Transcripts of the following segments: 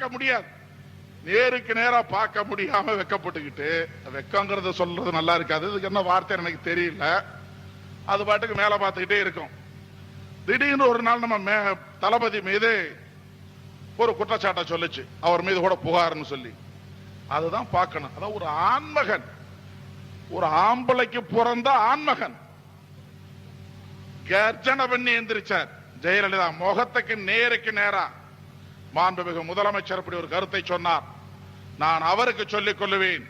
பார்க்க முடியாது. நேருக்கு நேரா பார்க்க முடியாம வெக்கப்பட்டுக்கிட்டு, வெக்கங்கிறத சொல்றது நல்லா இருக்காது, இதுக்கு என்ன வார்த்தை எனக்கு தெரியல, அது பாட்டுக்கு மேல பார்த்துக்கிட்டே இருக்கும். திடீர்னு ஒரு நாள் நம்ம தளபதி மீது ஒரு குற்றச்சாட்டை சொல்லுச்சு, அவர் மீது கூட புகார்னு சொல்லி. அதுதான் பார்க்கணும். அதான் ஒரு ஆண்மகன், ஒரு ஆம்பளைக்கு பிறந்த ஆண்மகன் கர்ஜனை பண்ணி எந்திரிச்சார். ஜெயலலிதா முகத்துக்கு நேருக்கு நேரா மாண்புமிகு முதலமைச்சர் இப்படி ஒரு கருத்தை சொன்னார். நான் அவருக்கு சொல்லிக் கொள்ளுவேன்,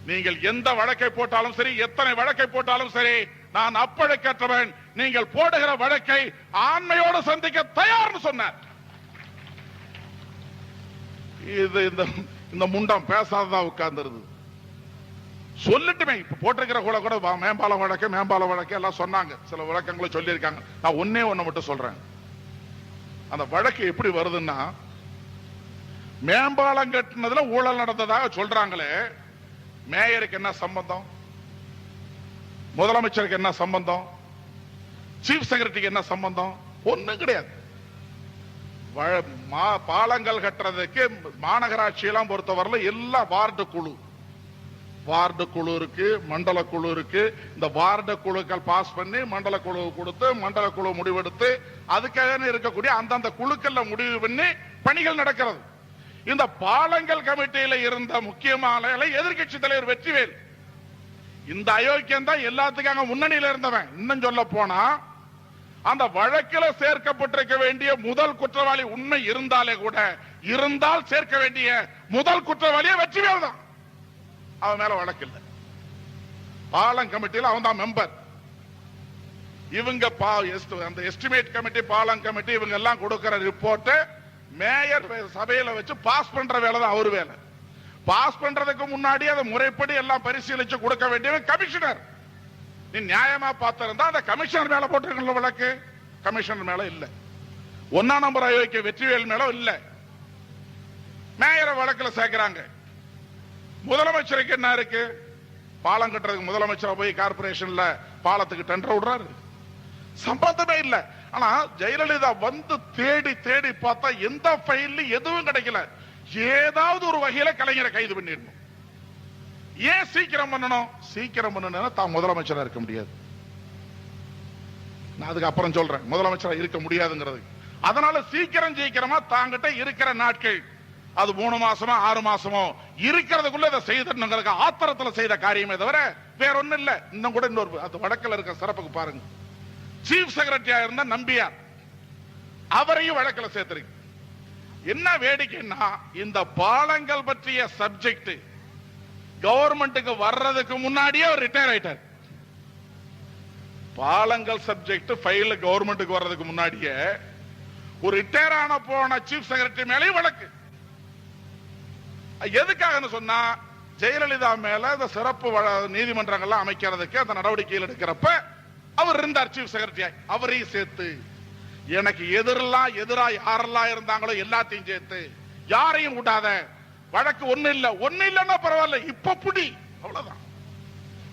நீங்கள் எந்த வழக்கை போட்டாலும் சரி, எத்தனை வழக்கை போட்டாலும் சரி, நான் அப்பழுக்கற்றவன், நீங்கள் போடுகிற வழக்கை ஆண்மையோடு சந்திக்க தயார்னு சொன்னார். இது இந்த முண்டம் பேசாததான் உட்கார்ந்துருது. சொல்லிட்டுமே இப்ப போட்டிருக்கிற கூட மேம்பால வழக்கு எல்லாம் சொன்னாங்க, சில விளக்கங்களை சொல்லி இருக்காங்க. நான் ஒன்னே ஒண்ணு மட்டும் சொல்றேன். அந்த வழக்கு எப்படி வருதுன்னா, மேம்பாலம் கட்டினதுல ஊழல் நடந்ததாக சொல்றாங்களே, மேயருக்கு என்ன சம்பந்தம், முதலமைச்சருக்கு என்ன சம்பந்தம், சீஃப் செக்ரட்டரிக்கு என்ன சம்பந்தம்? ஒண்ணும் கிடையாது. பாலங்கள் கட்டுறதுக்கு மாநகராட்சி எல்லாம் பொறுத்தவரை எல்லா வார்டு குழு இருக்கு, மண்டல குழு இருக்கு. இந்த வார்டு குழுக்கள் பாஸ் பண்ணி மண்டல குழு கொடுத்து, மண்டல குழு முடிவெடுத்து, அதுக்காக இருக்கக்கூடிய அந்தந்த குழுக்கள்ல முடிவு பண்ணி பணிகள் நடக்கிறது. இந்த பாலங்கள் கமிட்டியில இருந்த முக்கியமான எதிர்கட்சி தலைவர் வெற்றிவேல், இந்த அயோக்கியம் தான் எல்லாத்துக்காக முன்னணியில இருந்தவன். இன்னும் சொல்ல போனா, அந்த வழக்கில் சேர்க்கப்பட்டிருக்க வேண்டிய முதல் குற்றவாளி உண்மை இருந்தாலே கூட, இருந்தால் சேர்க்க வேண்டிய முதல் குற்றவாளியே வெற்றிவேல் தான். அவன் மேல வழக்கு இல்லை. பாலம் கமிட்டியில் அவன் தான் மெம்பர். இவங்க அந்த எஸ்டிமேட் கமிட்டி, பாலம் கமிட்டி, இவங்க எல்லாம் கொடுக்கிற ரிப்போர்ட் மேயர் சபையில வச்சு பாஸ் பண்ற வேலை தான் அவரு வேலை. பாஸ் பண்றதுக்கு முன்னாடி அதை முறைப்படி எல்லாம் பரிசீலிச்சு கொடுக்க வேண்டியவன் கமிஷனர். நீ நியாயமா பார்த்திருந்தா அந்த கமிஷனர் மேல போட்டிருக்க வழக்கு, கமிஷனர் மேல இல்ல. 1ஆம் நம்பர் அயோக்கிய வெற்றிவேல் மேல இல்ல. மேயரை வழக்குல சேர்க்கிறாங்க. முதலமைச்சருக்கு என்ன இருக்கு? பாலம் கட்டுறதுக்கு முதலமைச்சர் போய் கார்பரேஷன்ல பாலத்துக்கு டெண்டர் விடுறாரு, சம்பந்தமே இல்ல. ஆனா ஜெயலலிதா வந்து தேடி தேடி பார்த்தா எந்த ஃபைல் எதுவும் கிடைக்கல. ஏதாவது ஒரு வகையில கலைஞரை கைது பண்ணிடணும். ஏன் சீக்கிரம் பண்ணணும்? சீக்கிரம் பண்ணணும்னா தான் முதலமைச்சரா இருக்க முடியாது. நான் அதுக்கு அப்புறம் சொல்றேன், முதலமைச்சரா இருக்க முடியாதுங்கிறது. அதனால சீக்கிரமா தாங்கிட்ட இருக்கிற நாட்கள், அது 3 மாசமோ 6 மாசமோ இருக்கிறதுக்குள்ள இதை செய்தவங்களுக்கு ஆத்திரத்துல செய்த காரியமே தவிர வேற ஒண்ணு இல்ல. இன்னும் கூட இன்னொரு அந்த வழக்கில் இருக்க சிறப்புக்கு பாருங்க, சீஃப் செக்ரட்டரியா இருந்த நம்பியார், அவரையும் வழக்கில் சேர்த்திருக்கு. என்ன வேடிக்கைன்னா, இந்த பாலங்கள் பற்றிய சப்ஜெக்ட் கவர்மெண்ட்டுக்கு வர்றதுக்கு முன்னாடியே அவர் ரிட்டையர் ஆயிட்டார். பாலங்கள் சப்ஜெக்ட் ஃபைல் கவர்மெண்ட்டுக்கு வர்றதுக்கு முன்னாடியே ஒரு ரிட்டையர் ஆன போன சீஃப் செக்ரட்டரி மேலேயும் வழக்கு. எதுக்காக சொன்னா, ஜெயலலிதா மேல இந்த சிறப்பு நீதிமன்றங்கள்லாம் அமைக்கிறதுக்கு அந்த நடவடிக்கைகள் எடுக்கிறப்ப அவர் இருந்தார் சீஃப் செக்ரட்டரி. அவரையும் சேர்த்து, எனக்கு எதிரா யாரெல்லாம் இருந்தாங்களோ எல்லாத்தையும் சேர்த்து, யாரையும் விடாத, வழக்கு ஒண்ணு இல்லன்னா பரவாயில்ல, இப்ப புடி, அவ்வளவுதான்.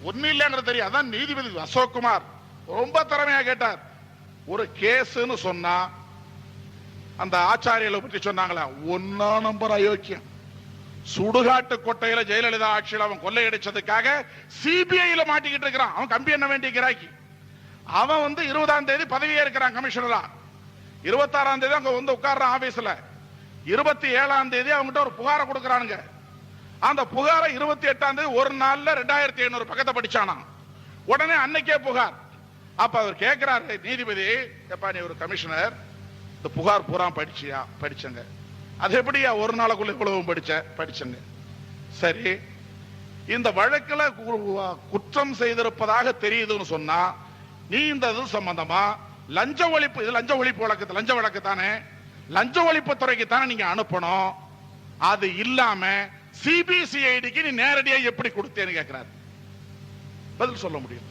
ஒண்ணு இல்லங்கிறது தெரியும். அதான் நீதிபதி அசோக்குமார் ரொம்ப திறமையா கேட்டார். ஒரு கேஸ்ன்னு சொன்னா, அந்த ஆச்சாரியலை பற்றி சொன்னாங்களா, 1ஆம் நம்பர் அயோக்கியம். சுடுகாட்டு கொட்டையில ஜெயலலிதா ஆட்சியில் அவன் கொள்ளையடிச்சதுக்காக சிபிஐல மாட்டிக்கிட்டு இருக்கிறான். அவன் கம்பி என்ன வேண்டிய கிராக்கி. அவன் வந்து 20ஆம் தேதி பதவியே இருக்கிறான் கமிஷனரா. 26ஆம் தேதி அங்க வந்து உட்கார்றான் ஆபீஸ்ல. 27ஆம் தேதி அவங்ககிட்ட ஒரு புகாரை கொடுக்கறானுங்க. அந்த புகாரை 28ஆம் தேதி ஒரு நாள்ல 2500 பக்கத்தை படிச்சானா. உடனே அன்னைக்கே புகார். அப்ப அவர் கேட்கிறாரு நீதிபதி, எப்பா நீ ஒரு கமிஷனர், இந்த புகார் பூரா படிச்சியா? படிச்சங்க. அது எப்படியா ஒரு நாளுக்குள்ள இவ்வளவு படிச்சங்க. சரி, இந்த வழக்கில் குற்றம் செய்திருப்பதாக தெரியுதுன்னு சொன்னா, நீ இந்த சம்பந்தமா லஞ்ச ஒழிப்பு, இது லஞ்ச ஒழிப்பு வழக்கு, லஞ்ச வழக்கு தானே, லஞ்ச ஒழிப்பு துறைக்கு தானே நீங்க அனுப்பணும். அது இல்லாம சிபிசிஐடிக்கு நீ நேரடியா எப்படி கொடுத்தேன்னு கேட்கிறாரு. பதில் சொல்ல முடியும்.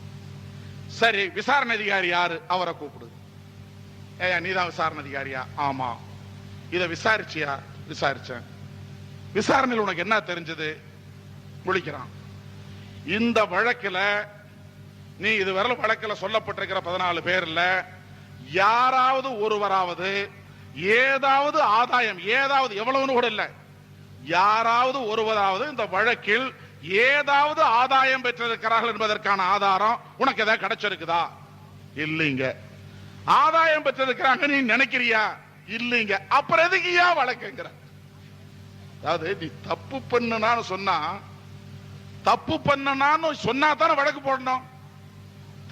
சரி, விசாரணை அதிகாரி யாரு? அவரை கூப்பிடு. ஏயா நீதான் விசாரணை அதிகாரியா? ஆமா. இத விசாரிச்சியா? விசாரிச்சேன். விசாரணையில் உனக்கு என்ன தெரிஞ்சது? முடிக்கிறான். இந்த வழக்கில் நீ இதுவரை வழக்கில் சொல்லப்பட்டிருக்கிற 14 பேர்ல யாராவது ஒருவராவது ஏதாவது ஆதாயம், ஏதாவது எவ்வளவுன்னு கூட இல்ல, யாராவது ஒருவராவது இந்த வழக்கில் ஏதாவது ஆதாயம் பெற்றிருக்கிறார்கள் என்பதற்கான ஆதாரம் உனக்கு ஏதாவது கிடைச்சிருக்குதா? இல்லைங்க. ஆதாயம் பெற்றிருக்கிறாங்க நீ நினைக்கிறியா? இல்லைங்க. அப்புறம் எதுக்கு ஏன் வழக்குங்கிற? அதாவது நீ தப்பு பண்ணனான்னு சொன்னா, தப்பு பண்ணனான்னு சொன்னா தானே வழக்கு போடணும்.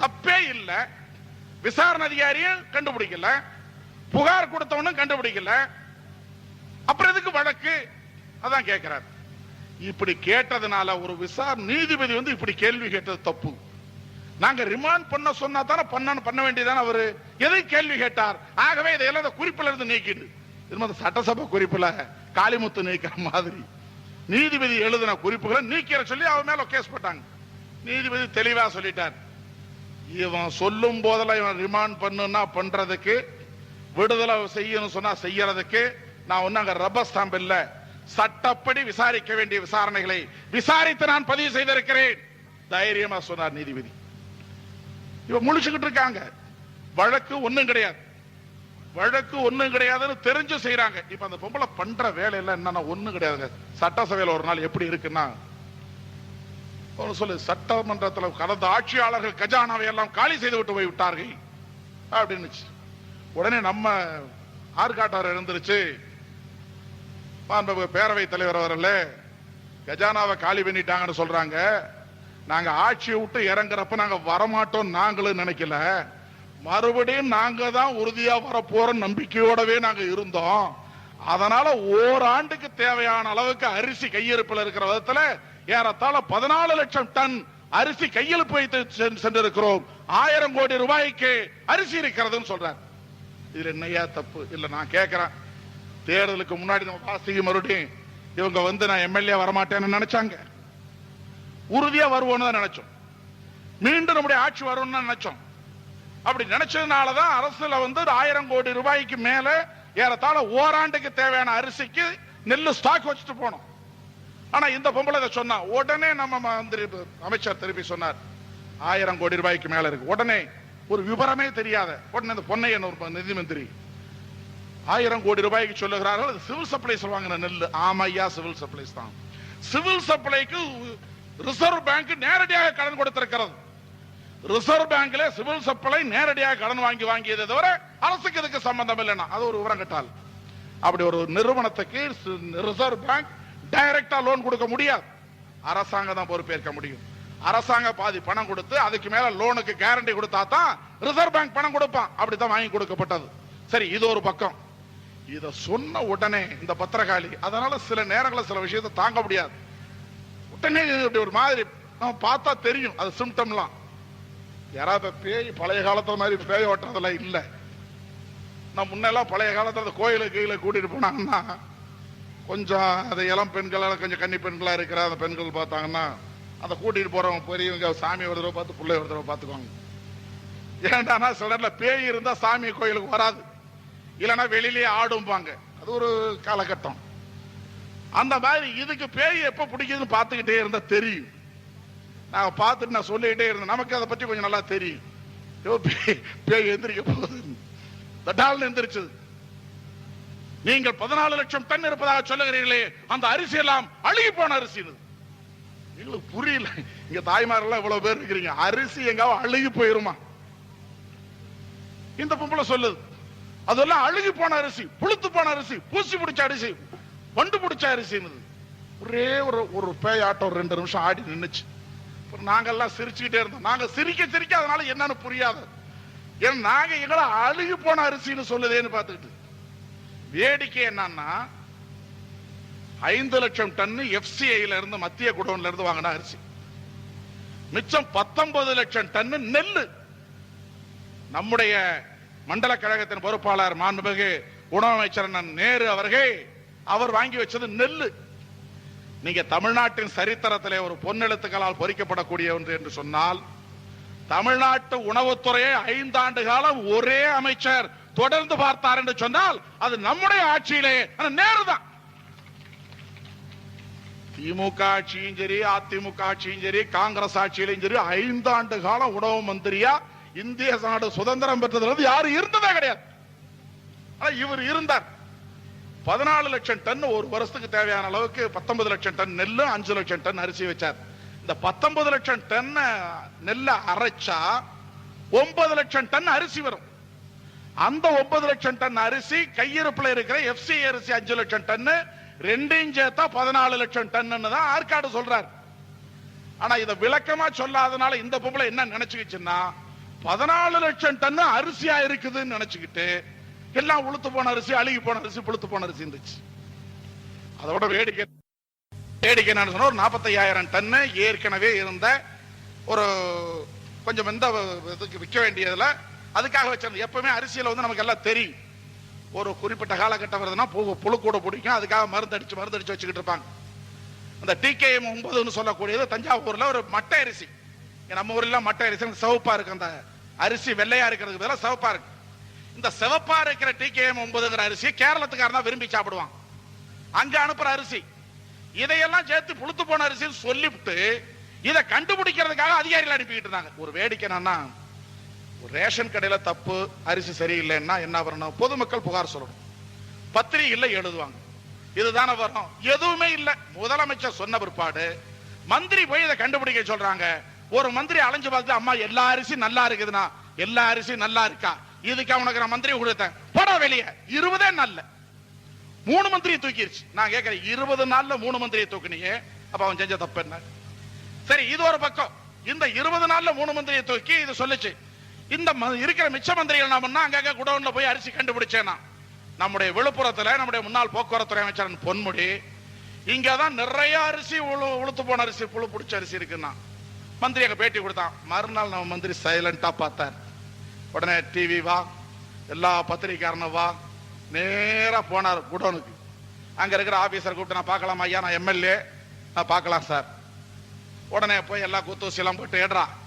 தப்பே இல்ல, விசாரணை அதிகாரியும் கண்டுபிடிக்கல, புகார் கொடுத்தவனும் கண்டுபிடிக்கல, அப்புறம் எதுக்கு வழக்கு? அதான் கேட்கிறார். இப்படி கேட்டதுனால ஒரு விசாரணை நீதிபதி வந்து இப்படி கேள்வி கேட்டது தப்பு. நாங்க ரிமாண்ட் பண்ண சொன்னா தானே பண்ண வேண்டியதான அவரு எதை கேள்வி கேட்டார்? ஆகவே இதையெல்லாம் குறிப்பில இருந்து நீக்கிடு. சட்டசபை குறிப்புல காளிமுத்து நீக்கிற மாதிரி நீதிபதி எழுதின குறிப்புகளை நீக்கிற சொல்லி அவன் மேல கேஸ் போட்டாங்க. நீதிபதி தெளிவா சொல்லிட்டார், இவன் சொல்லும் போதெல்லாம் இவன் ரிமாண்ட் பண்ணுனா பண்றதுக்கு, விடுதலை செய்யணும் சொன்னா செய்யறதுக்கு நான் ஒண்ணு அங்க ரப்பர் ஸ்டாம்ப் இல்ல, சட்டப்படி விசாரிக்க வேண்டிய விசாரணைகளை விசாரித்து நான் பதிவு செய்திருக்கிறேன் தைரியமா சொன்னார் நீதிபதி. இவன் முழிச்சுக்கிட்டு இருக்காங்க, வழக்கு ஒண்ணும் கிடையாது, வழக்கு ஒண்ணும் கிடையாதுன்னு தெரிஞ்சு செய்யறாங்க. இப்ப அந்த பொம்பளை பண்ற வேலை எல்லாம் என்னன்னா ஒண்ணும் கிடையாதுங்க. சட்டசபையில் ஒரு நாள் எப்படி இருக்குன்னா சொல்லு, சட்டமன்றத்தில் கடந்த ஆட்சியாளர்கள் கஜானாவை எல்லாம் காலி செய்து விட்டு போய் விட்டார்கள் அப்படின்னு. உடனே நம்ம ஆற்காட்டார் எழுந்திருச்சு, பேரவை தலைவர் அவர்களே கஜானாவை காலி பண்ணிட்டாங்கன்னு சொல்றாங்க, நாங்க ஆட்சியை விட்டு இறங்குறப்ப நாங்க வரமாட்டோம் நாங்களும் நினைக்கல, மறுபடியும் நாங்க தான் உறுதியா வரப்போற நம்பிக்கையோடவே நாங்க இருந்தோம், அதனால ஓராண்டுக்கு தேவையான அளவுக்கு அரிசி கையிருப்பில் இருக்கிற விதத்துல ஏறத்தாழ 14 லட்சம் டன் அரிசி கையிருப்பு வைத்து சென்றிருக்கிறோம், 1000 கோடி ரூபாய்க்கு அரிசி இருக்கிறதுன்னு சொல்றாரு. இதுல என்னையா தப்பு? இல்ல நான் கேட்கிறேன், தேர்தலுக்கு முன்னாடி நம்ம வாசிக்க மறுபடியும் இவங்க வந்து நான் எம்எல்ஏ வரமாட்டேன்னு நினைச்சாங்க, உறுதியா வருவோம்னு தான் நினைச்சோம், மீண்டும் நம்முடைய ஆட்சி வரும்னு நினைச்சோம். அப்படி நினைச்சதுனாலதான் அரசுல வந்து 1000 கோடி ரூபாய்க்கு மேல ஏறத்தாழ ஓராண்டுக்கு தேவையான அரிசிக்கு நெல்லு ஸ்டாக் வச்சுட்டு போனோம். ஆனா இந்த பொம்பளை சொன்னா உடனே நம்ம அமைச்சர் திருப்பி சொன்னார் 1000 கோடி ரூபாய்க்கு மேல இருக்கு. உடனே ஒரு விவரமே தெரியாத உடனே இந்த பொன்னையன் ஒரு நிதி மந்திரி 1000 கோடி ரூபாய்க்கு சொல்லுகிறார்கள், சிவில் சப்ளைஸ் வாங்கின நெல். ஆமையா, சிவில் சப்ளைஸ் தான். சிவில் சப்ளைக்கு ரிசர்வ் பேங்க் நேரடியாக கடன் கொடுத்திருக்கிறது. ரிசர்வ் பேங்க்ல சிவில் சப்ளை நேரடியாக கடன் வாங்கியதை தவிர அரசுக்கு இதுக்கு சம்பந்தம் இல்லைன்னா அது ஒரு விவரம் கட்டால். அப்படி ஒரு நிறுவனத்துக்கு ரிசர்வ் பேங்க் டைரக்டா லோன் கொடுக்க முடியாது, அரசாங்கம் தான் பொறுப்பேற்க முடியும். அரசாங்கம் பாதி பணம் கொடுத்து அதுக்கு மேல லோனுக்கு கேரண்டி கொடுத்தா தான் ரிசர்வ் பேங்க் பணம் கொடுப்பான். அப்படித்தான் வாங்கி கொடுக்கப்பட்டது. சரி, இது ஒரு பக்கம். இத சொன்ன உடனே இந்த பத்திரகாளி, அதனால சில நேரங்களில் சில விஷயத்தை தாங்க முடியாது, உடனே ஒரு மாதிரி நம்ம பார்த்தா தெரியும் அது சிம்டம்லாம். யாராவது பேய் பழைய காலத்துல மாதிரி பேய் ஓட்டுறதெல்லாம் இல்ல. நான் முன்னெல்லாம் பழைய காலத்துல கோயிலுக்கு கீழே கூட்டிட்டு போனாங்கன்னா கொஞ்சம் அந்த இளம் பெண்கள் கொஞ்சம் கன்னி பெண்களா இருக்கிற அந்த பெண்கள் பார்த்தாங்கன்னா அந்த கூட்டிட்டு போறவங்க பெரியவங்க சாமி ஒரு தடவை பார்த்து பிள்ளை ஒரு தடவை பார்த்துக்குவாங்க. ஏன்டானா சிலர்ல பேய் இருந்தா சாமி கோயிலுக்கு வராது, இல்லைன்னா வெளியிலேயே ஆடும்பாங்க. அது ஒரு காலகட்டம். அந்த மாதிரி இதுக்கு பேய் எப்ப பிடிக்குதுன்னு பார்த்துக்கிட்டே இருந்தா தெரியும். நான் பார்த்துட்டு நான் சொல்லிக்கிட்டே இருந்தேன், நமக்கு அதை பற்றி கொஞ்சம் நல்லா தெரியும். பேய் எந்திரிக்க போகுது, தட்டால் எந்திரிச்சது. நீங்கள் 14 லட்சம் டன் இருப்பதாக சொல்லுகிறீர்களே, அந்த அரிசி எல்லாம் அழுகி போன அரிசி. எங்களுக்கு புரியல, இங்க தாய்மாரெல்லாம் இவ்வளவு பேர் இருக்கிறீங்க, அரிசி எங்காவது அழுகி போயிருமா? இந்த பொம்பளை சொல்லுது அதெல்லாம் அழுகி போன அரிசி, புழுத்து போன அரிசி, பூசி பிடிச்ச அரிசி, வண்டு பிடிச்ச அரிசி. ஒரே ஒரு பேய் ஆட்டம் 2 நிமிஷம் ஆடி நின்னுச்சு. நாங்கெல்லாம் சிரிச்சுக்கிட்டே இருந்தோம். நாங்க சிரிக்க அதனால என்னன்னு புரியாது, ஏன்னா நாங்க எங்களை அழுகி போன அரிசின்னு சொல்லுதேன்னு பார்த்துக்கிட்டு. வேடிக்கை என்னன்னா 5 லட்சம் டன் எஃப்சிஐல இருந்து மத்திய குடோன்ல இருந்து வாங்கின அரிசி, மிச்சம் 19 லட்சம் டன் நெல்லு. நம்முடைய மண்டல கழகத்தின் பொறுப்பாளர் மாண்புமிகு உணவு அமைச்சர் நேரு அவர்கள் அவர் வாங்கி வச்சது நெல்லு. நீங்க தமிழ்நாட்டின் சரித்திரத்திலே ஒரு பொன்னெழுத்துக்களால் பொறிக்கப்படக்கூடிய ஒன்று என்று சொன்னால், தமிழ்நாட்டு உணவுத்துறையை 5 ஆண்டு காலம் ஒரே அமைச்சர் தொடர்ந்து பார்த்தார் என்று சொன்னால் அது நம்முடைய ஆட்சியிலே நேருதான். திமுக ஆட்சியும் சரி, அதிமுக ஆட்சியும் சரி, காங்கிரஸ் ஆட்சியிலும் சரி 5 ஆண்டு காலம் உணவு மந்திரியா இந்திய நாடு சுதந்திரம் பெற்றதிலிருந்து யாரும் இருந்ததே கிடையாது. ஆனா இவர் இருந்தார். 14 லட்சம் டன் ஒரு வருஷத்துக்கு தேவையான அளவுக்கு 19 லட்சம் டன் நெல்லு, 5 லட்சம் டன் அரிசி வச்சார். இந்த 19 லட்சம் டன் நெல்லை அரைச்சா 9 லட்சம் டன் அரிசி வரும். அந்த 9 லட்சம் டன் அரிசி கையிருப்புல இருக்கிற எஃப்சி அரிசி 5 லட்சம் டன், ரெண்டையும் சேர்த்தா 14 லட்சம் டன் தான் ஆற்காடு சொல்றார். ஆனா இத விளக்கமா சொல்லாதனால இந்த பொம்பளை என்ன நினைச்சுக்கிச்சுன்னா 14 லட்சம் டன் அரிசியா இருக்குதுன்னு நினைச்சுக்கிட்டு எல்லாம் உளுத்து போன அரிசி, அழுகி போன அரிசி, புளுத்து போன அரிசி இருந்துச்சு. அதோட வேடிக்கை என்ன சொன்னா, ஒரு 45,000 டன் ஏற்கனவே இருந்த ஒரு கொஞ்சம் இந்த இதுக்கு விற்க வேண்டியதுல அதுக்காக வச்சிருந்தது. எப்பவுமே அரசியல் வந்து நமக்கு எல்லாம் தெரியும். ஒரு குறிப்பிட்ட காலகட்டம் வருதுன்னா புழு கூட பிடிக்கும், அதுக்காக மருந்து அடிச்சு வச்சுக்கிட்டு இருப்பாங்க. அந்த TKM 9 சொல்லக்கூடியது தஞ்சாவூர்ல ஒரு மட்டை அரிசி. நம்ம ஊர்ல மட்டை அரிசி சிவப்பா இருக்கு, அந்த அரிசி வெள்ளையா இருக்கிறதுக்கு பதிலாக சிவப்பா இருக்கு. இந்த சிவப்பா இருக்கிற TKM 9 அரிசி கேரளத்துக்காரன் விரும்பி சாப்பிடுவான், அங்க அனுப்புற அரிசி. இதையெல்லாம் சேர்த்து புளுத்து போன அரிசி சொல்லிவிட்டு இதை கண்டுபிடிக்கிறதுக்காக அதிகாரிகள் அனுப்பிக்கிட்டு இருந்தாங்க. ஒரு வேடிக்கை என்னன்னா, ஒரு ரேஷன் கடையில தப்பு அரிசி சரியில்லைன்னா என்ன வரணும்? பொதுமக்கள் புகார் சொல்லணும், பத்திரிகையில் எழுதுவாங்க, இதுதானே வரும். எதுவுமே இல்ல. முதலமைச்சர் சொன்ன பிற்பாடு மந்திரி போய் இதை கண்டுபிடிக்க சொல்றாங்க. ஒரு மந்திரி அலைஞ்சு பார்த்து, அம்மா எல்லா அரிசி நல்லா இருக்குதுன்னா, எல்லா அரிசி நல்லா இருக்கா, இதுக்கு அவனுக்கு நான் மந்திரி கொடுத்தேன், போடா வெளியே. 20 நாள்ல 3 மந்திரி தூக்கிருச்சு. நான் கேட்கிறேன், 20 நாள்ல 3 மந்திரியை தூக்கினீங்க, அப்ப அவன் செஞ்ச தப்பு என்ன? சரி, இது ஒரு பக்கம். இந்த 20 நாள்ல 3 மந்திரியை தூக்கி இது சொல்லுச்சு. இந்த இருக்கிற மிச்ச மந்திரிகள் என்ன பண்ணா, அங்க குடோன்ல போய் அரிசி கண்டுபிடிச்சேன்னா, நம்முடைய விழுப்புரத்துல நம்முடைய முன்னாள் போக்குவரத்துறை அமைச்சர் பொன்முடி, இங்கதான் நிறைய அரிசி உளுத்து போன அரிசி, புழு பிடிச்ச அரிசி இருக்குன்னா மந்திரி அங்க பேட்டி கொடுத்தான். மறுநாள் நம்ம மந்திரி சைலண்டா பார்த்தார். உடனே டிவி வா, எல்லா பத்திரிகாரனும் வா, நேரா போனார் குடோனுக்கு. அங்க இருக்கிற ஆபீசர் கூப்பிட்டு, நான் பார்க்கலாம் ஐயா, நான் எம்எல்ஏ, நான் பார்க்கலாம் சார். உடனே போய் எல்லா குத்தூசி எல்லாம் போட்டு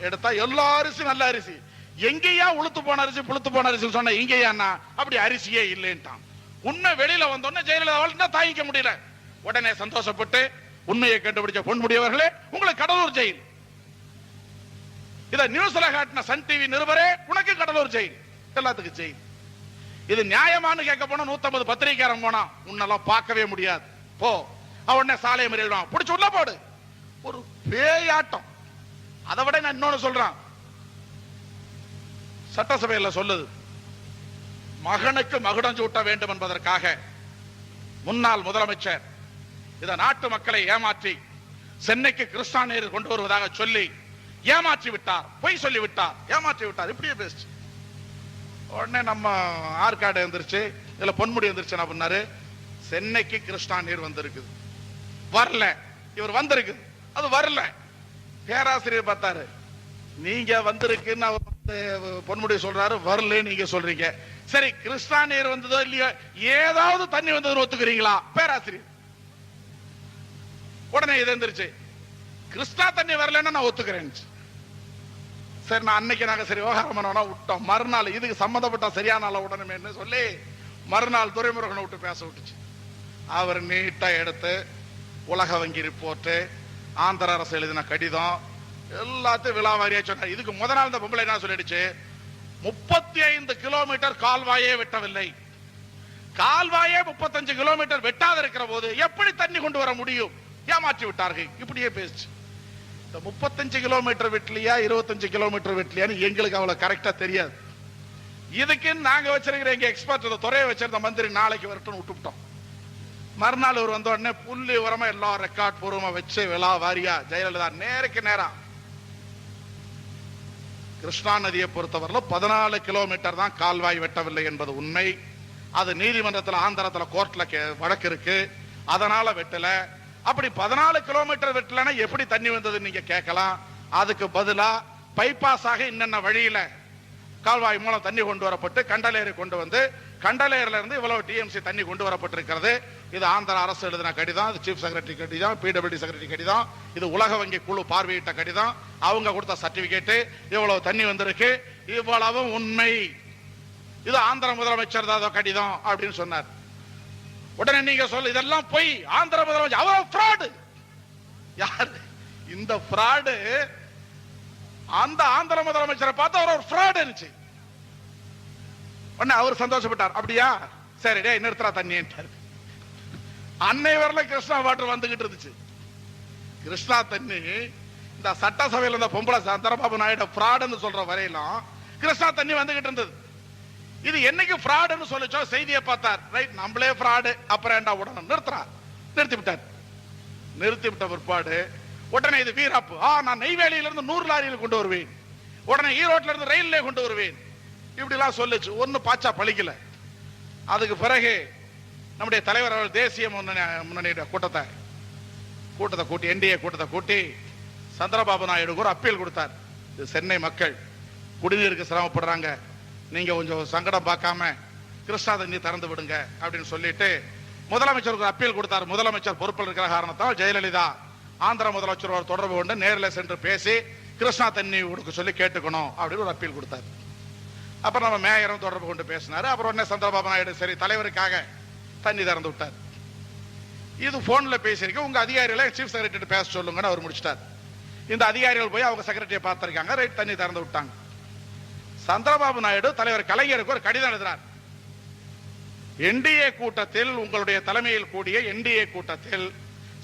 எடுத்தா எல்லா அரிசி நல்ல அரிசி. எங்கேயா உளுத்து போன அரிசி புளுத்து போன அரிசி சொன்ன, இங்கேயா அப்படி அரிசியே இல்லைன்ட்டான். உண்மை வெளியில வந்தோடனே ஜெயலலிதா தாங்கிக்க முடியல. உடனே சந்தோஷப்பட்டு உண்மையை கண்டுபிடிச்ச பொன்முடியவர்களே, உங்களுக்கு கடலூர் ஜெயில். இத நியூஸ்ல காட்டின சன் டிவி நிருபரே, உனக்கு கடலூர் ஜெயில், எல்லாத்துக்கும் ஜெயில். இது நியாயமானு கேட்க போனா 150 பத்திரிகையாளர் போனா உன்னெல்லாம் பார்க்கவே முடியாது, போ. உடனே சாலை மறியல் பிடிச்சு உள்ள போடு. ஒரு பேயாட்டம். அதை விட நான் இன்னொன்னு சொல்றேன், சட்டசபையில் சொல்லுது, மகனுக்கு மகுடம் சூட்ட வேண்டும் என்பதற்காக முன்னாள் முதலமைச்சர் இத நாட்டு மக்களை ஏமாற்றி சென்னைக்கு கிருஷ்ணா நேரு கொண்டு வருவதாக சொல்லி ஏமாற்றி விட்டார், பொய் சொல்லி விட்டார், ஏமாற்றி விட்டார். இப்படியே பேசு. உடனே நம்ம ஆற்காடு எந்திரிச்சு, இதுல பொன்முடி எந்திரிச்சு என்ன பண்ணாரு, சென்னைக்கு கிருஷ்ணா நீர் வந்திருக்குது, வரல. இவர் வந்திருக்கு, அது வரல. பேராசிரியர் பார்த்தாரு, நீங்க வந்திருக்குன்னு பொன்முடி சொல்றாரு, வரல நீங்க சொல்றீங்க. சரி, கிருஷ்ணா நீர் வந்ததோ இல்லையோ, ஏதாவது தண்ணி வந்ததுன்னு ஒத்துக்கிறீங்களா? பேராசிரியர் உடனே இது எந்திரிச்சு, கிருஷ்ணா தண்ணி வரலன்னா நான் ஒத்துக்கிறேன். சரி, நான் அன்னைக்கு நாங்க சரி விவகாரம் பண்ணோம்னா விட்டோம். மறுநாள் இதுக்கு சம்மந்தப்பட்ட சரியான உடனே சொல்லி மறுநாள் துரைமுருகனை விட்டு பேச விட்டுச்சு. அவர் நீட்டா எடுத்து உலக வங்கி ரிப்போர்ட், ஆந்திர அரசு எழுதின கடிதம் எல்லாத்தையும் விழாவாரியா சொன்னார். இதுக்கு முதல் நாள் இந்த பொம்பளை என்ன சொல்லிடுச்சு, 35 கிலோமீட்டர் கால்வாயே வெட்டவில்லை. கால்வாயே 35 கிலோமீட்டர் வெட்டாத இருக்கிற போது எப்படி தண்ணி கொண்டு வர முடியும்? ஏமாற்றி விட்டார்கள். இப்படியே பேசு. இந்த 35 கிலோமீட்டர் வெட்டலையா 25 கிலோமீட்டர் வெட்டலையான்னு எங்களுக்கு அவ்வளவு கரெக்டா தெரியாது. இதுக்கு நாங்க வச்சிருக்கிற எங்க எக்ஸ்பர்ட் துறையை வச்சிருந்த மந்திரி நாளைக்கு வரட்டும் விட்டுவிட்டோம். மறுநாள் அவர் வந்த உடனே புள்ளி உரமா எல்லா ரெக்கார்ட் பூர்வமா வச்சு விழா வாரியா ஜெயலலிதா நேருக்கு நேரா கிருஷ்ணா நதியை பொறுத்தவரை 14 கிலோமீட்டர் தான் கால்வாய் வெட்டவில்லை என்பது உண்மை. அது நீதிமன்றத்தில் ஆந்திரத்தில் கோர்ட்ல வழக்கு இருக்கு, அதனால வெட்டல. அப்படி 14 கிலோமீட்டர் வெட்டலன்னா எப்படி தண்ணி வந்தது நீங்க கேட்கலாம். அதுக்கு பதிலா பைபாஸ் ஆக இன்னென்ன வழியில கால்வாய் மூலம் தண்ணி கொண்டு வரப்பட்டு கண்டலேறு கொண்டு வந்து கண்டலேறுல இருந்து இவ்வளவு டிஎம்சி தண்ணி கொண்டு வரப்பட்டிருக்கிறது. இது ஆந்திர அரசு எழுதின கடிதம், இது சீஃப் செக்ரட்டரி கடிதம், பிடபிள்யூடி செக்ரட்டரி கடிதம், இது உலக வங்கி குழு பார்வையிட்ட கடிதம், அவங்க கொடுத்த சர்டிபிகேட், இவ்வளவு தண்ணி வந்திருக்கு, இவ்வளவு உண்மை, இது ஆந்திர முதலமைச்சர் தான் கடிதம் அப்படின்னு சொன்னார். உடனே நீங்க சொல்ல இதெல்லாம் போய் ஆந்திர முதலமைச்சர் அவர் ஃப்ராடு. யாரு இந்த ஃப்ராடு? அந்த ஆந்திர முதலமைச்சரை பார்த்து அவர் ஒரு ஃப்ராடு இருந்துச்சு. உடனே அவர் சந்தோஷப்பட்டார். அப்படியா சரி டே நிறுத்துறா தண்ணின்ட்டாரு. அன்னை வரல கிருஷ்ணா வாட்டர் வந்துகிட்டு இருந்துச்சு. கிருஷ்ணா தண்ணி இந்த சட்டசபையில் இந்த பொம்பளை சந்திரபாபு நாயுடு ஃப்ராடுன்னு சொல்ற வரையிலும் கிருஷ்ணா தண்ணி வந்துகிட்டு இருந்தது. இது என்னைக்கு ஃப்ராடுன்னு சொல்லிச்சோ செய்தியை பார்த்தார். ரைட், நம்மளே ஃப்ராடு, அப்புறம் ஏண்டா உடனே நிறுத்துறா, நிறுத்தி விட்டார். நிறுத்தி விட்ட பிற்பாடு உடனே இது வீராப்பு, நான் நெய்வேலியில இருந்து 100 லாரியில் கொண்டு வருவேன், உடனே ஈரோட்ல இருந்து ரயில்ல கொண்டு வருவேன், இப்படி எல்லாம் சொல்லிச்சு. ஒன்னு பாச்சா பழிக்கல. அதுக்கு பிறகு நம்முடைய தலைவர் அவர்கள் தேசிய முன்னணியுடைய கூட்டத்தை கூட்டி என்டிஏ கூட்டத்தை கூட்டி சந்திரபாபு நாயுடு ஒரு அப்பீல் கொடுத்தார். சென்னை மக்கள் குடிநீருக்கு சிரமப்படுறாங்க, நீங்க கொஞ்சம் சங்கடம் பார்க்காம கிருஷ்ணா தண்ணி திறந்து விடுங்க அப்படின்னு சொல்லிட்டு முதலமைச்சருக்கு அப்பீல் கொடுத்தார். முதலமைச்சர் பொறுப்பில் இருக்கிற காரணத்தால் ஜெயலலிதா ஆந்திர முதலமைச்சர் தொடர்பு கொண்டு நேரில் சென்று பேசி கிருஷ்ணா தண்ணி கொடுக்க சொல்லி கேட்டுக்கணும் அப்படின்னு ஒரு அப்பீல் கொடுத்தார். அப்புறம் நம்ம மேயரும் தொடர்பு கொண்டு பேசினாரு. அப்புறம் உடனே சந்திரபாபு நாயுடு சரி தலைவருக்காக தண்ணி திறந்து விட்டார். இது போன்ல பேசியிருக்க, உங்க அதிகாரிகளை சீஃப் செக்ரட்டரி பேச சொல்லுங்கன்னு அவர் முடிச்சிட்டார். இந்த அதிகாரிகள் போய் அவங்க செக்ரட்டரியை பார்த்திருக்காங்க. ரைட், தண்ணி திறந்து விட்டாங்க. சந்திரபாபு நாயுடு தலைவர் கலைஞருக்கு ஒரு கடிதம் எழுதுறார். என்டிஏ கூட்டத்தில், உங்களுடைய தலைமையில் கூடிய என்டிஏ கூட்டத்தில்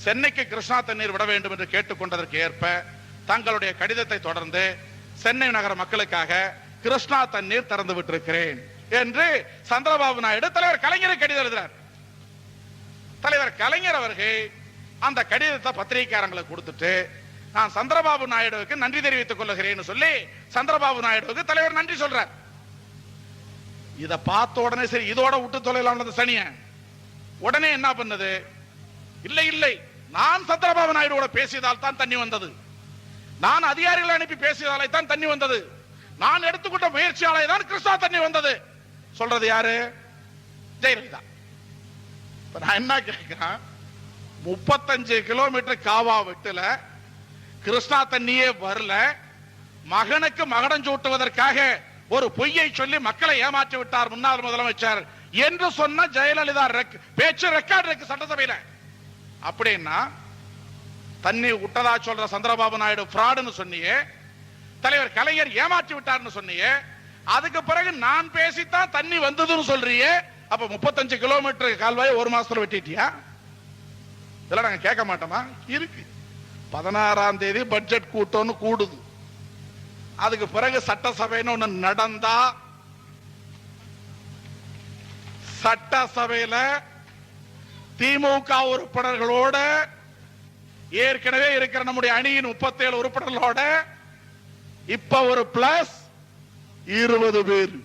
சென்னைக்கு கிருஷ்ணா தண்ணீர் விட வேண்டும் என்று கேட்டுக்கொண்டதற்கு ஏற்ப தங்களுடைய கடிதத்தை தொடர்ந்து சென்னை நகர மக்களுக்காக கிருஷ்ணா தண்ணீர் திறந்து விட்டிருக்கிறேன் என்று சந்திரபாபு நாயுடு தலைவர் கலைஞருக்கு கடிதம் எழுதுறார். தலைவர் கலைஞர் அவர்கள் அந்த கடிதத்தை பத்திரிகையாளர்களுக்கு கொடுத்துட்டு நான் சந்திரபாபு நாயுடுவுக்கு நன்றி தெரிவித்துக் கொள்ளுகிறேன் சொல்லி சந்திரபாபு நாயுடுவுக்கு தலைவர் நன்றி சொல்றார். இத பார்த்த உடனே சரி இதோட விட்டு தொலைலாம் சனிய உடனே என்ன பண்ணது, இல்லை இல்லை நான் சந்திரபாபு நாயுடு பேசியதால் தான் தண்ணி வந்தது, நான் அதிகாரிகளை அனுப்பி பேசியதாலே தான் தண்ணி வந்தது, நான் எடுத்துக்கொண்ட முயற்சியாலே தான் கிருஷ்ணா தண்ணி வந்தது சொல்றது யாரு? ஜெயலலிதா. நான் என்ன கேட்கிறேன், 35 கிலோமீட்டர் காவா வெட்டுல கிருஷ்ணா தண்ணியே வரல, மகனுக்கு மகடம் சூட்டுவதற்காக ஒரு பொய்யை சொல்லி மக்களை ஏமாற்றி விட்டார் முன்னாள் முதலமைச்சர் என்று சொன்ன ஜெயலலிதா பேச்சு ரெக்கார்டு இருக்கு சட்டசபையில. அப்படின்னா தண்ணி விட்டதா சொல்ற சந்திரபாபு நாயுடு ஃப்ராடுன்னு சொன்னியே, தலைவர் கலைஞர் ஏமாற்றி விட்டார்னு சொன்னியே, அதுக்கு பிறகு நான் பேசித்தான் தண்ணி வந்ததுன்னு சொல்றியே, அப்ப 35 கிலோமீட்டர் கால்வாய் ஒரு மாசத்துல வெட்டிட்டியா? இதெல்லாம் நாங்க கேட்க மாட்டோமா? இருக்கு. 16ஆம் தேதி பட்ஜெட் கூட்டம்னு கூடுது. அதுக்கு பிறகு சட்டசபைன்னு ஒண்ணு நடந்தா சட்டசபையில திமுக உறுப்பினர்களோட ஏற்கனவே இருக்கிற நம்முடைய அணியின் 37 உறுப்பினர்களோட இப்ப ஒரு பிளஸ் 20 பேர்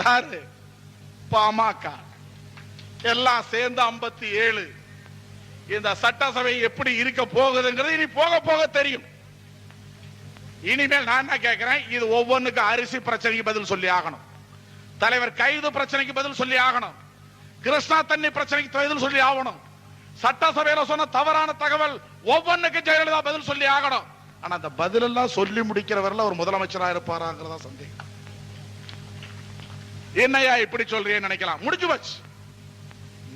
யாரு? பாமக எல்லாம் சேர்ந்து 57. இந்த சட்டசபை எப்படி இருக்க போகுதுங்கிறது இனி போக போக தெரியும். இனிமேல் நான் என்ன கேட்கிறேன், இது ஒவ்வொன்றுக்கு அரிசி பிரச்சனைக்கு பதில் சொல்லி ஆகணும், தலைவர் கைது பிரச்சனைக்கு பதில் சொல்லி ஆகணும், கிருஷ்ணா தண்ணி பிரச்சனைக்கு பதில் சொல்லி ஆகணும், சட்டசபையில சொன்ன தவறான தகவல் ஒவ்வொன்றுக்கு ஜெயலலிதா பதில் சொல்லி ஆகணும். ஆனா அந்த பதில் எல்லாம் சொல்லி முடிக்கிறவர்கள் ஒரு முதலமைச்சரா இருப்பாராங்கிறதா சந்தேகம். என்னையா இப்படி சொல்றீங்கன்னு நினைக்கலாம். முடிஞ்சு போச்சு.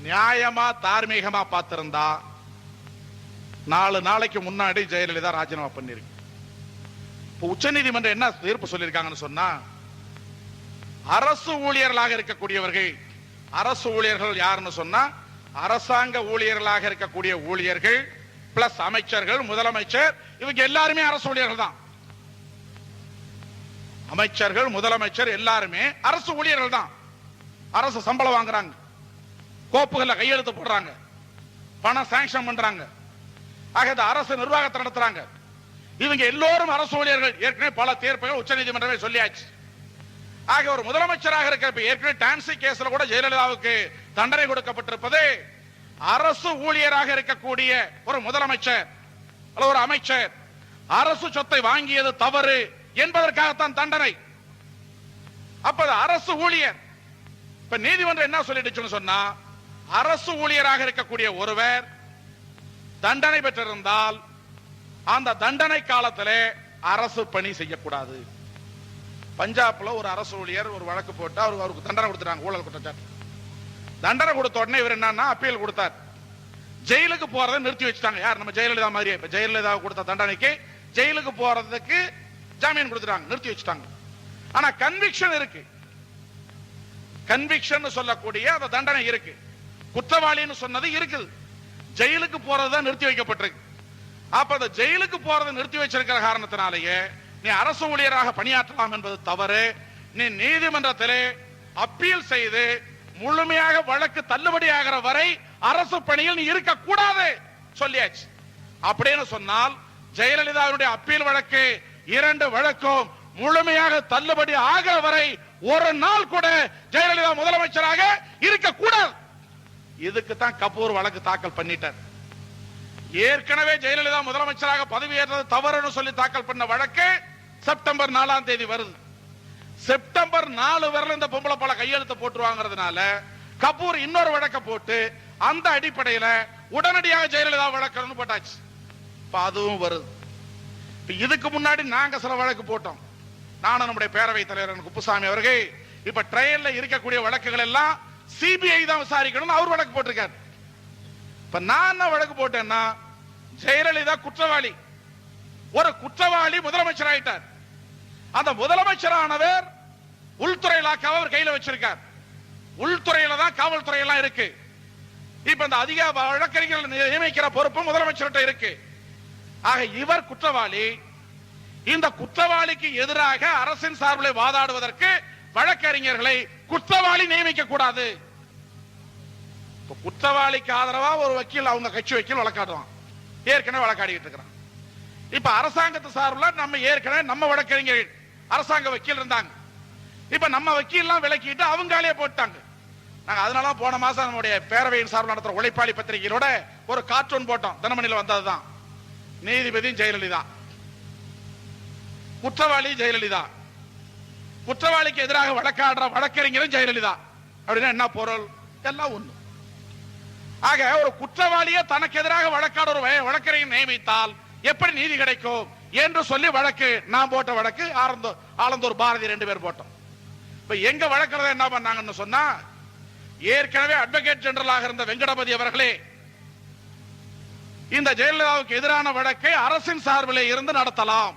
நியாயமா தார்மீகமா பார்த்திருந்தா 4 நாளைக்கு முன்னாடி ஜெயலலிதா ராஜினாமா பண்ணிருக்கு. உச்ச நீதிமன்றம் என்ன தீர்ப்பு சொல்லியிருக்காங்கன்னு சொன்னா, அரசு ஊழியர்களாக இருக்கக்கூடியவர்கள், அரசு ஊழியர்கள் யாருன்னு சொன்னா அரசாங்க ஊழியர்களாக இருக்கக்கூடிய ஊழியர்கள் பிளஸ் அமைச்சர்கள், முதலமைச்சர், இவங்க எல்லாருமே அரசு ஊழியர்கள் தான். அமைச்சர்கள், முதலமைச்சர் எல்லாருமே அரசு ஊழியர்கள் தான். அரசு சம்பளம் வாங்குறாங்க, கோப்புகள்ல கையெழுத்து போடுறாங்க, பணம் சாங்ஷன் பண்றாங்க, ஆக அரசு நிர்வாகத்தை நடத்துறாங்க. இவங்க எல்லோரும் அரசு ஊழியர்கள். ஏற்கனவே பல தீர்ப்புகள் உச்ச நீதிமன்றமே சொல்லியாச்சு. ஆக ஒரு முதலமைச்சராக இருக்கிற ஏற்கனவே டான்சி கேஸ்ல கூட ஜெயலலிதாவுக்கு தண்டனை கொடுக்கப்பட்டிருப்பது அரசு ஊழியராக இருக்கக்கூடிய ஒரு முதலமைச்சர் அல்லது ஒரு அமைச்சர் அரசு சொத்தை வாங்கியது தவறு என்பதற்காகத்தான் தண்டனை. அப்ப அரசு ஊழியர். இப்ப நீதிமன்றம் என்ன சொல்லிடுச்சுன்னு சொன்னா, அரசு ஊழியராக இருக்கக்கூடிய ஒருவர் தண்டனை பெற்றிருந்தால் அந்த தண்டனை காலத்திலே அரசு பணி செய்யக்கூடாது. பஞ்சாப்ல ஒரு அரசு ஊழியர் ஒரு வழக்கு போட்டு அவருக்கு தண்டனை கொடுத்துட்டாங்க, ஊழல் குற்றச்சாட்டு. தண்டனை கொடுத்த உடனே இவர் என்னன்னா அப்பீல் கொடுத்தார், ஜெயிலுக்கு போறதை நிறுத்தி வச்சுட்டாங்க. யார்? நம்ம ஜெயலலிதா மாதிரியே. இப்ப ஜெயலலிதா கொடுத்த தண்டனைக்கு ஜெயிலுக்கு போறதுக்கு ஜாமீன் கொடுத்துட்டாங்க, நிறுத்தி வச்சுட்டாங்க. ஆனா கன்விக்ஷன் இருக்கு. கன்விக்ஷன் சொல்லக்கூடிய அந்த தண்டனை இருக்கு, குற்றவாளின்னு சொன்னது இருக்குது. ஜெயிலுக்கு போறதுதான் நிறுத்தி வைக்கப்பட்டிருக்கு. அப்ப அந்த ஜெயிலுக்கு போறதை நிறுத்தி வச்சிருக்கிற காரணத்தினாலேயே நீ அரசு ஊழியராக பணியாற்றலாம் என்பது தவறு. நீ நீதிமன்றத்திலே அப்பீல் செய்து முழுமையாக வழக்கு தள்ளுபடி ஆகிற வரை அரசு பணியில் நீ இருக்க கூடாது சொல்லியாச்சு. அப்படின்னு சொன்னால் ஜெயலலிதாவுடைய அப்பீல் வழக்கு 2 வழக்கும் முழுமையாக தள்ளுபடி ஆகிற வரை ஒரு நாள் கூட ஜெயலலிதா முதலமைச்சராக இருக்க கூடாது. இதுக்கு தான் கபூர் வழக்கு தாக்கல் பண்ணிட்டார். ஏற்கனவே ஜெயலலிதா முதலமைச்சராக பதவியேற்றது தவறுன்னு சொல்லி தாக்கல் பண்ண வழக்கு செப்டம்பர் 4 வருது. செப்டம்பர் 4 வரல இந்த பொம்பளை பல கையெழுத்து போட்டுருவாங்கிறதுனால கபூர் இன்னொரு வழக்க போட்டு அந்த அடிப்படையில உடனடியாக ஜெயலலிதா வழக்கு போட்டாச்சு. அதுவும் வருது. இதுக்கு முன்னாடி நாங்க சில வழக்கு போட்டோம். நானும் நம்முடைய பேரவை தலைவர் குப்புசாமி அவர்கள் இப்ப ட்ரையல்ல இருக்கக்கூடிய வழக்குகள் எல்லாம் சிபிஐ தான் விசாரிக்கணும் அவர் வழக்கு போட்டிருக்காரு. இப்ப நான் என்ன வழக்கு போட்டேன்னா, ஜெயலலிதா குற்றவாளி, ஒரு குற்றவாளி முதலமைச்சர் ஆயிட்டார். அந்த முதலமைச்சரானவர் உள்துறை இலாக்காவை அவர் கையில வச்சிருக்கார். உள்துறையில தான் காவல்துறை எல்லாம் இருக்கு. இப்ப இந்த அதிக வழக்கறிஞர்கள் நியமிக்கிற பொறுப்பு முதலமைச்சர்கிட்ட இருக்கு. ஆக இவர் குற்றவாளி. இந்த குற்றவாளிக்கு எதிராக அரசின் சார்பில் வாதாடுவதற்கு வழக்கறிஞர்களை குற்றவாளி நியமிக்க கூடாது. குற்றவாளிக்கு ஆதரவா ஒரு வக்கீல் அவங்க கட்சி வக்கீல் வழக்காடுவான், ஏற்கனவே வழக்காடிட்டு இருக்கிறான். இப்ப அரசாங்கத்து சார்பில் நம்ம ஏற்கனவே நம்ம வழக்கறிஞர் அரசாங்க வக்கீல் இருந்தாங்க. இப்ப நம்ம வக்கீல்லாம் விலக்கிட்டு அவங்களே போட்டாங்க. நாங்க அதனால போன மாசம் நம்முடைய பேரவையின் சார்பில் நடத்துற உழைப்பாளி பத்திரிகையோட ஒரு கார்ட்டூன் போட்டோம். தினமணியில் வந்ததுதான். நீதிபதி ஜெயலலிதா, குற்றவாளி ஜெயலலிதா, குற்றவாளிக்கு எதிராக வழக்காடுற வழக்கறிஞரும் ஜெயலலிதா. அப்படின்னா என்ன பொருள்? எல்லாம் ஒண்ணு. ஆக ஒரு குற்றவாளியை தனக்கு எதிராக வழக்காட ஒரு வழக்கறிஞர் நியமித்தால் எப்படி நீதி கிடைக்கும் என்று சொல்லி வழக்கு நான் போட்ட வழக்கு ஆலந்தூர் பாரதி 2 பேர் போட்டோம். இப்ப எங்க வழக்கறிஞர் என்ன பண்ணாங்கன்னு சொன்னா, ஏற்கனவே அட்வொகேட் ஜெனரலாக இருந்த வெங்கடபதி அவர்களே இந்த ஜெயலலிதாவுக்கு எதிரான வழக்கை அரசின் சார்பில் இருந்து நடத்தலாம்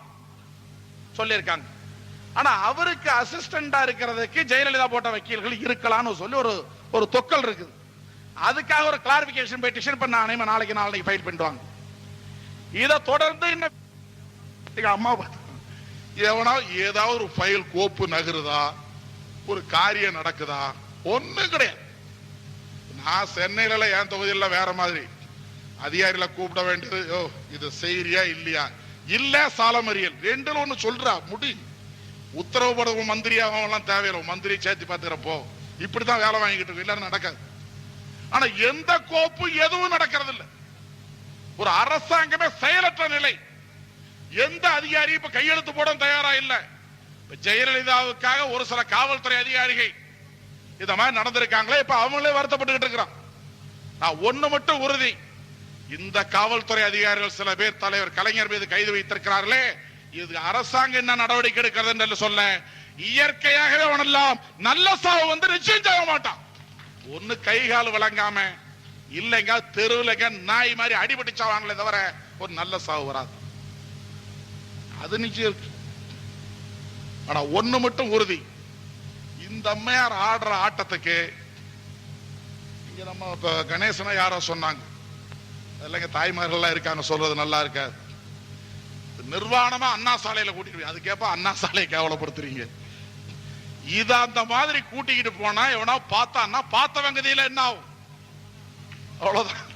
சொல்லியிருக்காங்க. ஆனா அவருக்கு அசிஸ்டண்டா இருக்கிறதுக்கு ஜெயலலிதா போட்ட வக்கீல்கள் இருக்கலாம்னு சொல்லி ஒரு தொக்கல் இருக்குது. அதுக்காக ஒரு கிளாரிபிகேஷன் பெட்டிஷன் பண்ண நாளைக்கு ஃபைல் பண்ணுவாங்க. இதை தொடர்ந்து அம்மா எவனா ஏதாவது ஒரு ஃபைல் கோப்பு நகருதா, ஒரு காரியம் நடக்குதா? ஒண்ணு கிடையாது. நான் சென்னையில என் தொகுதியில் வேற மாதிரி அதிகாரிகளை கூப்பிட வேண்டியது, இது செய்யறியா இல்லையா, இல்ல சாலமறியல் 2ல 1 சொல்றா முடி. உத்தரவு போட மந்திரியாகவும் தேவையில்லை, மந்திரி சேர்த்து பார்த்துக்கிறப்போ இப்படித்தான் வேலை வாங்கிட்டு இருக்கு, இல்ல நடக்காது. ஆனா எந்த கோப்பு எதுவும் நடக்கிறது இல்லை. ஒரு அரசாங்கமே செயலற்ற நிலை. எந்த அதிகாரி இப்ப கையெழுத்து போட தயாரா இல்ல. ஜெயலலிதாவுக்காக ஒரு சில காவல்துறை அதிகாரிகள் இத மாதிரி நடந்திருக்காங்களே, இப்ப அவங்களே வருத்தப்பட்டு இருக்கிறான். நான் ஒண்ணு மட்டும் உறுதி, இந்த காவல்துறை அதிகாரிகள் சில பேர் தலைவர் கலைஞர் மீது கைது வைத்திருக்கிறார்களே, இது அரசாங்கம் என்ன நடவடிக்கை எடுக்கிறது என்று சொல்ல, இயற்கையாகவே அவனெல்லாம் நல்ல சாவு வந்து நிச்சயம் செய்ய மாட்டான். ஒண்ணு கை கால் விளங்காம இல்லைங்க தெருவுலங்க நாய் மாதிரி அடிபட்டு சாவாங்களே தவிர ஒரு நல்ல சாவு வராது. அது நிச்சயம். ஆனா ஒண்ணு மட்டும் உறுதி, இந்த அம்மையார் ஆடுற ஆட்டத்துக்கு இங்க நம்ம கணேசனை யாரோ சொன்னாங்க, இல்லைங்க தாய்மார்கள் இருக்காங்க சொல்றது நல்லா இருக்காது. நிர்வாணமா அண்ணா சாலையில கூட்டிட்டு அது கேப்ப அண்ணா சாலையை கேவலப்படுத்துறீங்க. இத அந்த மாதிரி கூட்டிக்கிட்டு போனா எவனா பார்த்தான்னா பார்த்தவங்கதியில என்ன ஆகும்? அவ்வளவுதான்.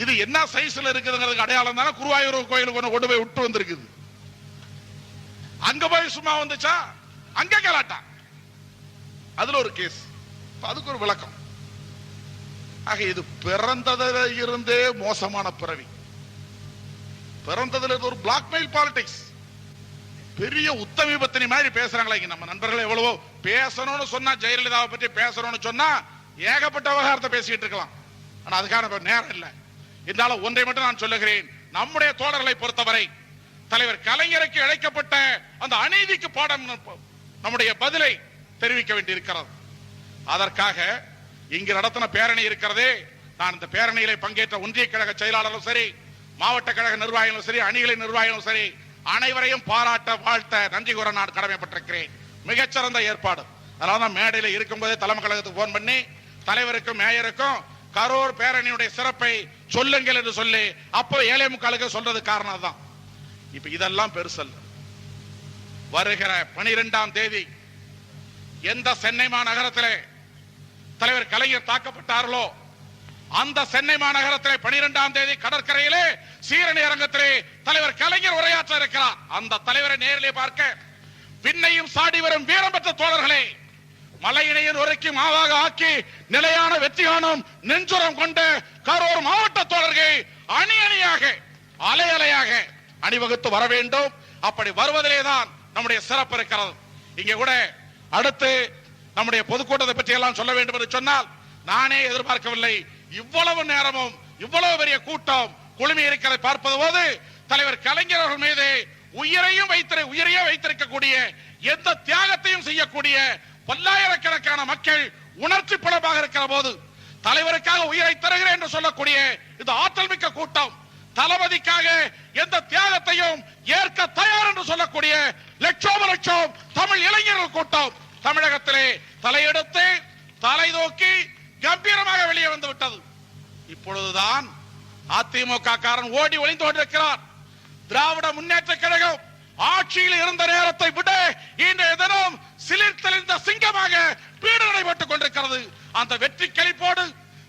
இது என்ன சைஸ்ல இருக்குதுங்கிறதுக்கு அடையாளம் தானே குருவாயூர் கோயிலுக்கு கொண்டு போய் விட்டு வந்திருக்குது. அங்க போய் சும்மா வந்துச்சா, அங்க கலாட்டா, அதுல ஒரு கேஸ், அதுக்கு ஒரு விளக்கம். ஆக இது பிறந்ததில இருந்தே மோசமான பிறவி. பிறந்ததுல ஒரு பிளாக்மெயில் பாலிடிக்ஸ். பெரிய உத்தமி பத்தினி மாதிரி பேசுறாங்களே நம்ம நண்பர்கள். எவ்வளவோ பேசணும்னு சொன்னா, ஜெயலலிதாவை பற்றி பேசணும்னு சொன்னா ஏகப்பட்ட விவகாரத்தை பேசிட்டு இருக்கலாம். ஆனா அதுக்கான நேரம் இல்லை. இருந்தாலும் ஒன்றை மட்டும் நான் சொல்லுகிறேன், நம்முடைய தோழர்களை பொறுத்தவரை தலைவர் கலைஞருக்கு இழைக்கப்பட்ட அந்த அநீதிக்கு பாடம் நம்முடைய பதிலை தெரிவிக்க வேண்டியிருக்கிறது. அதற்காக இங்கு நடத்தின பேரணி இருக்கிறதே, நான் இந்த பேரணியிலே பங்கேற்ற ஒன்றிய கழக செயலாளரும் சரி, மாவட்ட கழக நிர்வாகிகளும் சரி, அணிகளின் நிர்வாகிகளும் சரி, அனைவரையும் பாராட்ட வாழ்த்த நன்றி கூற நான் கடமைப்பட்டிருக்கிறேன். மிகச்சிறந்த ஏற்பாடு. அதனாலதான் மேடையில் இருக்கும்போதே தலைமை கழகத்துக்கு போன் பண்ணி தலைவருக்கும் மேயருக்கும் கரூர் பேரணியுடைய சிறப்பை சொல்லுங்கள் என்று சொல்லி அப்போ 7:45 சொல்றது காரணம் தான். இப்ப இதெல்லாம் பெருசல்ல. வருகிற 12ஆம் தேதி எந்த சென்னை மாநகரத்திலே தலைவர் கலைஞர் தாக்கப்பட்டார்களோ அந்த சென்னை மாநகரத்திலே 12ஆம் தேதி கடற்கரையிலே சீரணி அரங்கத்திலே தலைவர் கலைஞர் உரையாற்ற இருக்கிறார். அந்த தலைவரை நேரிலே பார்க்க விண்ணையும் சாடி வரும் வீரம் பெற்ற தோழர்களே, மலையினையின் ஒருக்கி மாவாக ஆக்கி நிலையான வெற்றி காணும் நெஞ்சுரம் கொண்ட கரூர் மாவட்ட தோழர்கள் அணி அணியாக அலை அலையாக அணிவகுத்து வர வேண்டும். அப்படி வருவதிலேதான் நம்முடைய சிறப்பு இருக்கிறது. இங்க கூட அடுத்து நம்முடைய பொதுக்கூட்டத்தை பற்றி எல்லாம் சொல்ல வேண்டும் என்று சொன்னால் நானே எதிர்பார்க்கவில்லை. இவ்வளவு நேரமும் இவ்வளவு பெரிய கூட்டம் குழுமி இருக்கிறதை பார்ப்பது போது தலைவர் கலைஞர் அவர்கள் மீது உயிரையே வைத்திருக்கக்கூடிய எந்த தியாகத்தையும் செய்யக்கூடிய பல்லாயிரக்கணக்கான மக்கள் உணர்ச்சி புலமாக இருக்கிற போது தலைவருக்காக உயிரை தருகிறேன் என்று சொல்லக்கூடிய இந்த ஆற்றல் மிக்க கூட்டம், தளபதிக்காக எந்த தியாகத்தையும் ஏற்க தயார் என்று சொல்லக்கூடிய லட்சோப லட்சம் தமிழ் இளைஞர்கள் கூட்டம் தமிழகத்திலே தலையெடுத்து தலை தூக்கி கம்பீரமாக வெளியே வந்து விட்டது. இப்பொழுதுதான் அதிமுக காரன் ஓடி ஒளிந்து கொண்டிருக்கிறார். திராவிட முன்னேற்ற கழகம் ஆட்சியில் இருந்த நேரத்தை விட இன்றைய தினம் சிலிர்த்தெழுந்த சிங்கமாக பீடு நடைபெற்றுக் கொண்டிருக்கிறது. அந்த வெற்றி களிப்போடு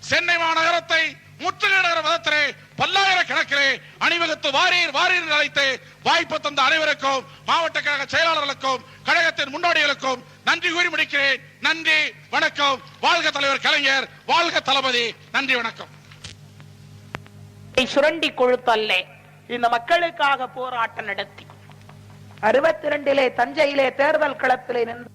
சென்னை மாநகரத்தை முற்றுகையிடுகிற விதத்திலே பல்லாயிரக்கணக்கிலே அணிவகுத்து வாரீர் வாரீர் அழைத்து வாய்ப்பு தந்த அனைவருக்கும் மாவட்ட கழக செயலாளர்களுக்கும் கழகத்தின் முன்னோடிகளுக்கும் நன்றி கூறி முடிக்கிறேன். நன்றி, வணக்கம். வாழ்க தலைவர் கலைஞர், வாழ்க தளபதி. நன்றி, வணக்கம். சுரண்டி கொழுத்தல்ல இந்த மக்களுக்காக போராட்டம் நடத்தி 62 தஞ்சையிலே தேர்தல் களத்திலே நின்று